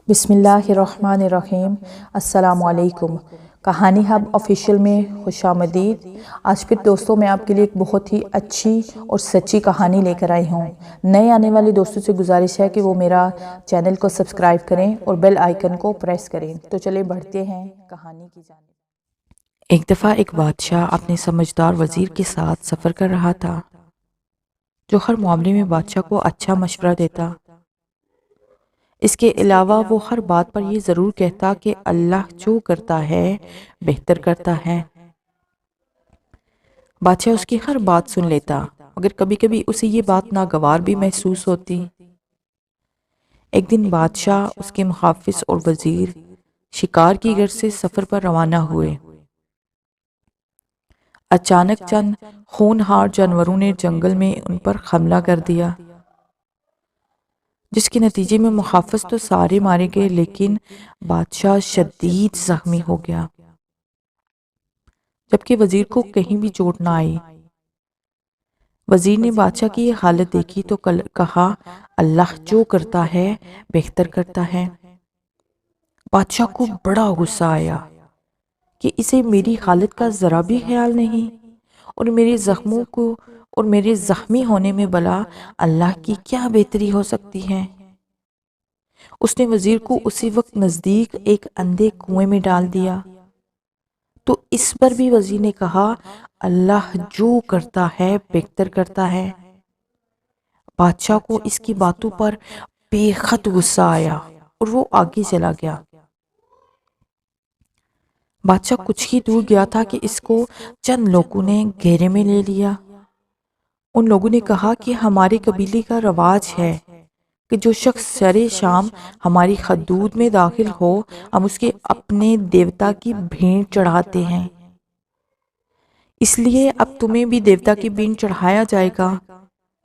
بسم اللہ الرحمن الرحیم۔ السلام علیکم۔ کہانی ہب آفیشیل میں خوش آمدید۔ آج پھر دوستوں میں آپ کے لیے ایک بہت ہی اچھی اور سچی کہانی لے کر آئی ہوں۔ نئے آنے والے دوستوں سے گزارش ہے کہ وہ میرا چینل کو سبسکرائب کریں اور بیل آئیکن کو پریس کریں۔ تو چلیں بڑھتے ہیں کہانی کی جانب۔ ایک دفعہ ایک بادشاہ اپنے سمجھدار وزیر کے ساتھ سفر کر رہا تھا، جو ہر معاملے میں بادشاہ کو اچھا مشورہ دیتا۔ اس کے علاوہ وہ ہر بات پر یہ ضرور کہتا کہ اللہ جو کرتا ہے بہتر کرتا ہے۔ بادشاہ اس کی ہر بات سن لیتا، مگر کبھی کبھی اسے یہ بات ناگوار بھی محسوس ہوتی۔ ایک دن بادشاہ، اس کے محافظ اور وزیر شکار کی غرض سے سفر پر روانہ ہوئے۔ اچانک چند ہونہار جانوروں نے جنگل میں ان پر حملہ کر دیا، جس کے نتیجے میں محافظ تو سارے مارے گئے، لیکن بادشاہ شدید زخمی ہو گیا، جبکہ وزیر کو کہیں بھی چوٹ نہ آئی۔ وزیر نے بادشاہ کی یہ حالت دیکھی تو کہا، اللہ جو کرتا ہے بہتر کرتا ہے۔ بادشاہ کو بڑا غصہ آیا کہ اسے میری حالت کا ذرا بھی خیال نہیں، اور میرے زخموں کو اور میرے زخمی ہونے میں بھلا اللہ کی کیا بہتری ہو سکتی ہے۔ اس نے وزیر کو اسی وقت نزدیک ایک اندھے کنویں میں ڈال دیا، تو اس پر بھی وزیر نے کہا، اللہ جو کرتا ہے بہتر کرتا ہے۔ بادشاہ کو اس کی باتوں پر بے حد غصہ آیا اور وہ آگے چلا گیا۔ بادشاہ کچھ ہی دور گیا تھا کہ اس کو چند لوگوں نے گھیرے میں لے لیا۔ ان لوگوں نے کہا کہ ہمارے قبیلے کا رواج ہے کہ جو شخص سرے شام ہماری حدود میں داخل ہو، ہم اس کے اپنے دیوتا کی بھیڑ چڑھاتے ہیں، اس لیے اب تمہیں بھی دیوتا کی بھیڑ چڑھایا جائے گا۔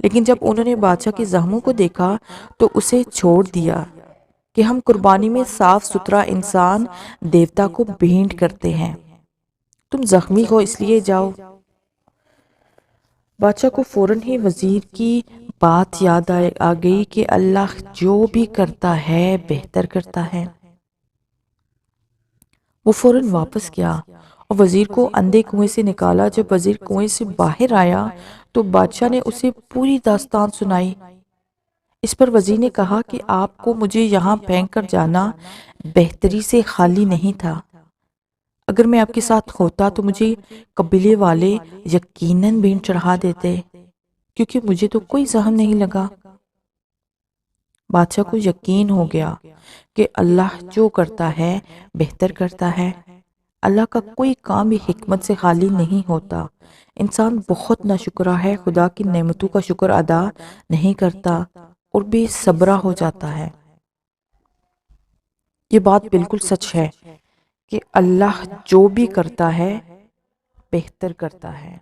لیکن جب انہوں نے بادشاہ کے زخموں کو دیکھا تو اسے چھوڑ دیا کہ ہم قربانی میں صاف ستھرا انسان دیوتا کو بھیٹ کرتے ہیں، تم زخمی ہو اس لیے جاؤ۔ بادشاہ کو فوراً ہی وزیر کی بات یاد آ گئی کہ اللہ جو بھی کرتا ہے بہتر کرتا ہے۔ وہ فوراً واپس گیا اور وزیر کو اندھے کنویں سے نکالا۔ جب وزیر کنویں سے باہر آیا تو بادشاہ نے اسے پوری داستان سنائی۔ اس پر وزیر نے کہا کہ آپ کو مجھے یہاں پھینک کر جانا بہتری سے خالی نہیں تھا۔ اگر میں آپ کے ساتھ ہوتا تو مجھے قبیلے والے یقیناً بھیڑ چڑھا دیتے، کیونکہ مجھے تو کوئی زخم نہیں لگا۔ بادشاہ کو یقین ہو گیا کہ اللہ جو کرتا ہے بہتر کرتا ہے۔ اللہ کا کوئی کام بھی حکمت سے خالی نہیں ہوتا۔ انسان بہت ناشکرا ہے، خدا کی نعمتوں کا شکر ادا نہیں کرتا اور بے صبرا ہو جاتا ہے۔ یہ بات بالکل سچ ہے کہ اللہ جو بھی کرتا ہے بہتر کرتا ہے۔